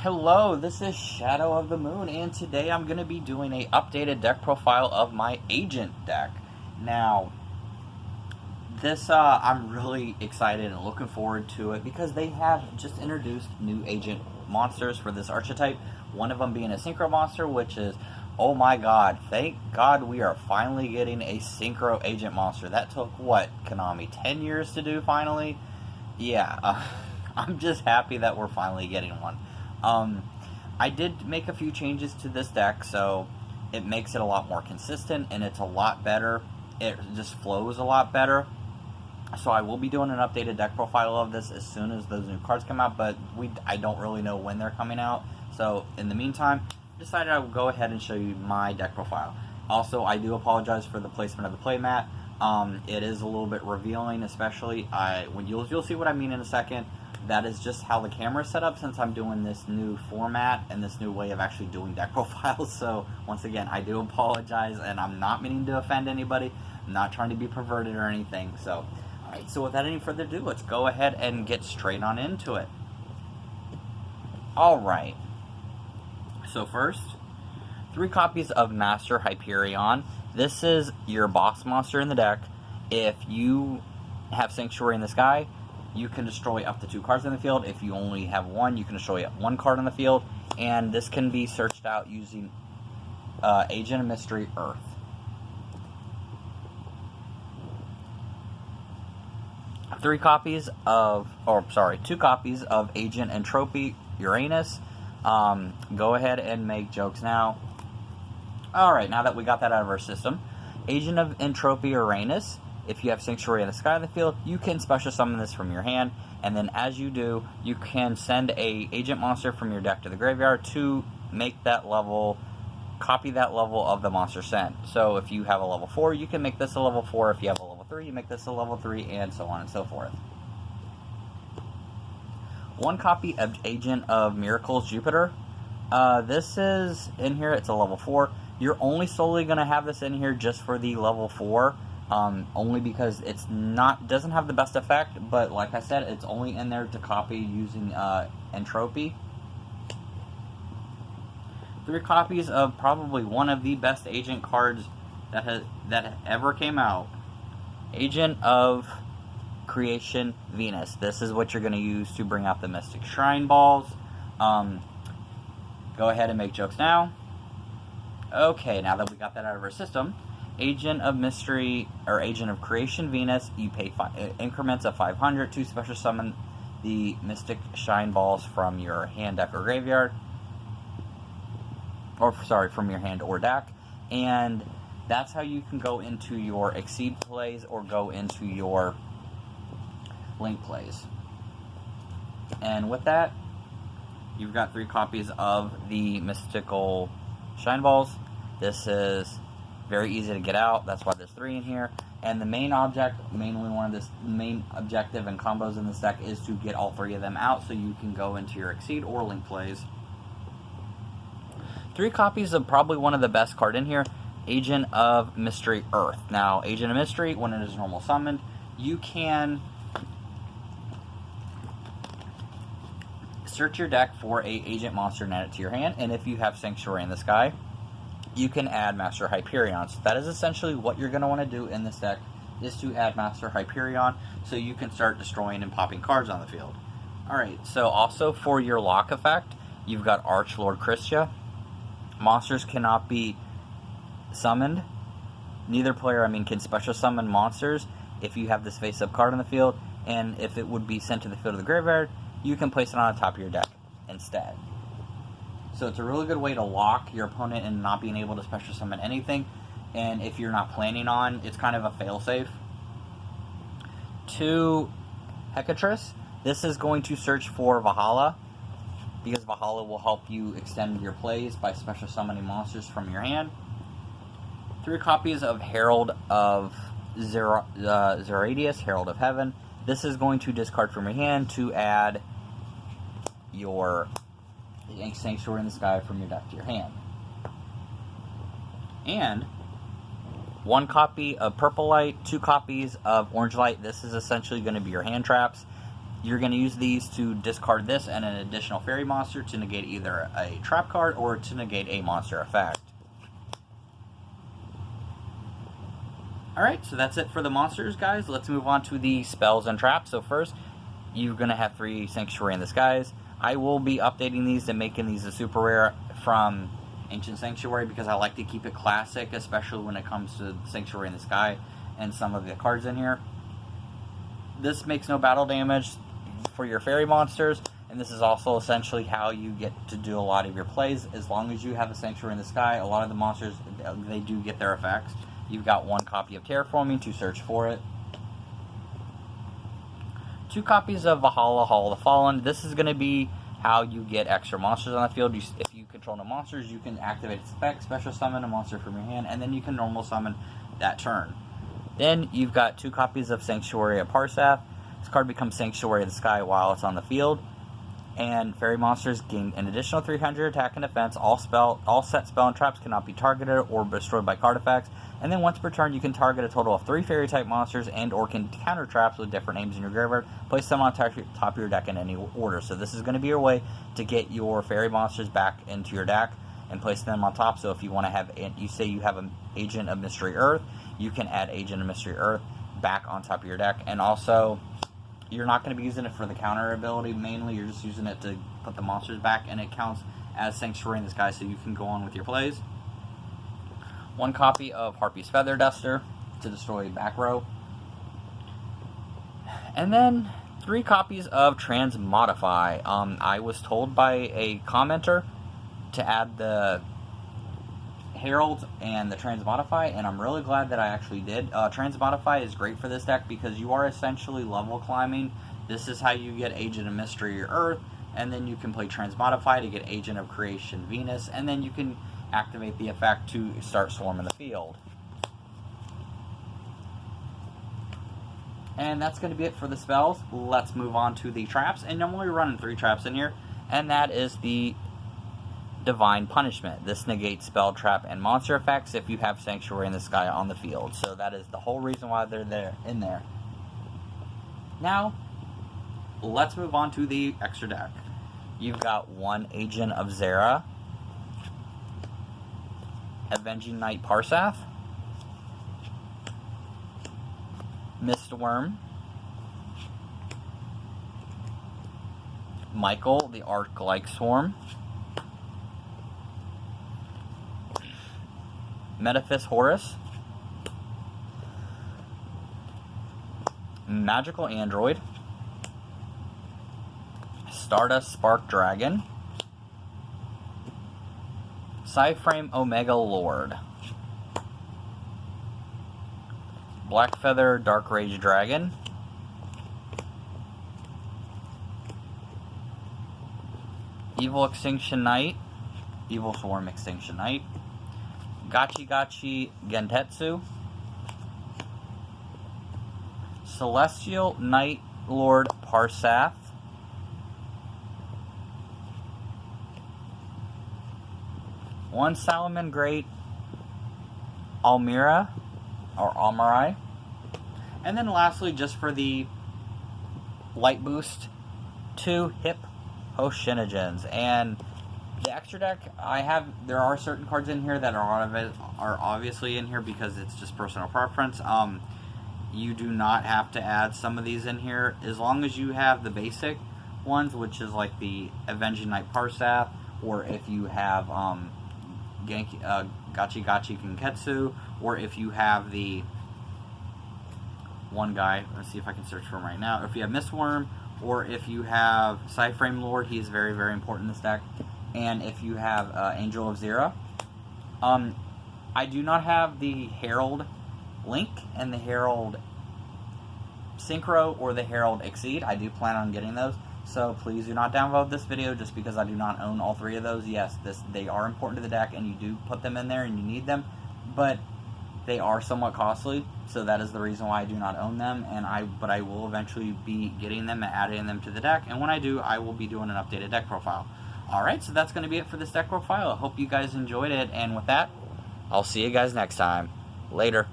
Hello, this is Shadow of the Moon, and today I'm going to be doing a updated deck profile of my Agent deck. Now, this, I'm really excited and looking forward to it because they have just introduced new Agent monsters for this archetype. One of them being a Synchro monster, which is, oh my god, thank god we are finally getting a Synchro Agent monster. That took, what, Konami, 10 years to do finally? Yeah, I'm just happy that we're finally getting one. I did make a few changes to this deck, so it makes it a lot more consistent, and it's a lot better. It just flows a lot better. So I will be doing an updated deck profile of this as soon as those new cards come out, but I don't really know when they're coming out. So in the meantime, I decided I would go ahead and show you my deck profile. Also, I do apologize for the placement of the playmat. It is a little bit revealing, especially when you'll see what I mean in a second. That is just how the camera is set up since I'm doing this new format and this new way of actually doing deck profiles. So once again, I do apologize, and I'm not meaning to offend anybody. I'm not trying to be perverted or anything. So, alright, so without any further ado, let's go ahead and get straight on into it. Alright, so first, 3 copies of Master Hyperion. This is your boss monster in the deck. If you have Sanctuary in the Sky, you can destroy up to 2 cards in the field. If you only have 1, you can destroy 1 card on the field. And this can be searched out using Agent of Mystery Earth. Two copies of Agent Entropy Uranus. Go ahead and make jokes now. Alright, now that we got that out of our system, Agent of Entropy Uranus. If you have Sanctuary in the Sky in the field, you can special summon this from your hand, and then as you do, you can send a Agent monster from your deck to the graveyard to make that level, copy that level of the monster sent. So if you have a level 4, you can make this a level 4. If you have a level 3, you make this a level 3, and so on and so forth. 1 copy of Agent of Miracles Jupiter. This is in here, it's a level 4. You're only solely going to have this in here just for the level 4. Only because it's doesn't have the best effect, but like I said, it's only in there to copy using Entropy. 3 copies of probably one of the best Agent cards that ever came out. Agent of Creation Venus. This is what you're going to use to bring out the Mystic Shrine Balls. Go ahead and make jokes now. Okay, now that we got that out of our system, Agent of Mystery, or Agent of Creation Venus, you pay increments of 500 to special summon the Mystic Shine Balls from your hand, deck, or graveyard. Or, sorry, from your hand or deck. And that's how you can go into your Exceed plays or go into your Link plays. And with that, you've got 3 copies of the Mystical Shine Balls. This is very easy to get out. That's why there's 3 in here. And the main objective and combos in this deck is to get all 3 of them out so you can go into your Exceed or Link plays. 3 copies of probably one of the best card in here, Agent of Mystery Earth. Now, Agent of Mystery, when it is normal summoned, you can search your deck for a Agent monster and add it to your hand. And if you have Sanctuary in the Sky, you can add Master Hyperion. So that is essentially what you're going to want to do in this deck, is to add Master Hyperion so you can start destroying and popping cards on the field. Alright, so also for your lock effect, you've got Archlord Christia. Monsters cannot be summoned. Neither player, can special summon monsters if you have this face-up card on the field, and if it would be sent to the field of the graveyard, you can place it on the top of your deck instead. So it's a really good way to lock your opponent and not being able to special summon anything. And if you're not planning on, it's kind of a fail-safe. 2, Hecatress. This is going to search for Valhalla, because Valhalla will help you extend your plays by special summoning monsters from your hand. 3 copies of Herald of Zeradius, Herald of Heaven. This is going to discard from your hand to add your Sanctuary in the Sky from your deck to your hand. And 1 copy of Purple Light, 2 copies of Orange Light. This is essentially going to be your hand traps. You're going to use these to discard this and an additional fairy monster to negate either a trap card or to negate a monster effect. Alright, so that's it for the monsters, guys. Let's move on to the spells and traps. So first, you're going to have 3 Sanctuary in the Skies. I will be updating these and making these a super rare from Ancient Sanctuary because I like to keep it classic, especially when it comes to Sanctuary in the Sky and some of the cards in here. This makes no battle damage for your fairy monsters, and this is also essentially how you get to do a lot of your plays. As long as you have a Sanctuary in the Sky, a lot of the monsters, they do get their effects. You've got 1 copy of Terraforming to search for it. 2 copies of Valhalla, Hall of the Fallen. This is going to be how you get extra monsters on the field. If you control no monsters, you can activate its effect, special summon a monster from your hand, and then you can normal summon that turn. Then you've got 2 copies of Sanctuary of Parseth. This card becomes Sanctuary of the Sky while it's on the field. And fairy monsters gain an additional 300 attack and defense. All set spell and traps cannot be targeted or destroyed by card effects. And then once per turn, you can target a total of 3 fairy type monsters and or can counter traps with different names in your graveyard. Place them on top of your deck in any order. So this is going to be your way to get your fairy monsters back into your deck and place them on top. So if you want to have, you say you have an Agent of Mystery Earth, you can add Agent of Mystery Earth back on top of your deck. And also, you're not going to be using it for the counter ability mainly. You're just using it to put the monsters back, and it counts as Sanctuary in the Sky, so you can go on with your plays. 1 copy of Harpy's Feather Duster to destroy back row. And then 3 copies of Transmodify. I was told by a commenter to add the Herald and the Transmodify, and I'm really glad that I actually did. Transmodify is great for this deck because you are essentially level climbing. This is how you get Agent of Mystery Earth, and then you can play Transmodify to get Agent of Creation Venus, and then you can activate the effect to start swarming the field. And that's going to be it for the spells. Let's move on to the traps, and I'm only running 3 traps in here, and that is the Divine Punishment. This negates spell, trap, and monster effects if you have Sanctuary in the Sky on the field. So that is the whole reason why they're in there. Now, let's move on to the extra deck. You've got 1 Agent of Zera, Avenging Knight Parseth, Mistworm, Michael, the Arc-like Swarm, Metaphys Horus, Magical Android, Stardust Spark Dragon, Psyframe Omega Lord, Blackfeather Dark Rage Dragon, Evil Extinction Knight, Evil Swarm Extinction Knight, Gachi Gachi Gentetsu, Celestial Night Lord Parseth, one Salaman Great Almira, or Almarai, and then lastly, just for the light boost, 2 Hip Hoshinogens. And the extra deck, there are certain cards in here that are obviously in here because it's just personal preference. You do not have to add some of these in here as long as you have the basic ones, which is like the Avenging Knight Parseth, or if you have Gachi Gachi Genketsu, or if you have the one guy, let's see if I can search for him right now, if you have Mistworm, or if you have Psyframe Lord, he is very, very important in this deck, and if you have Angel of Zera. I do not have the Herald Link and the Herald Synchro or the Herald Exceed. I do plan on getting those, so please do not downvote this video just because I do not own all 3 of those. Yes, they are important to the deck, and you do put them in there and you need them, but they are somewhat costly, so that is the reason why I do not own them. But I will eventually be getting them and adding them to the deck, and when I do, I will be doing an updated deck profile. Alright, so that's going to be it for this deck profile. I hope you guys enjoyed it, and with that, I'll see you guys next time. Later.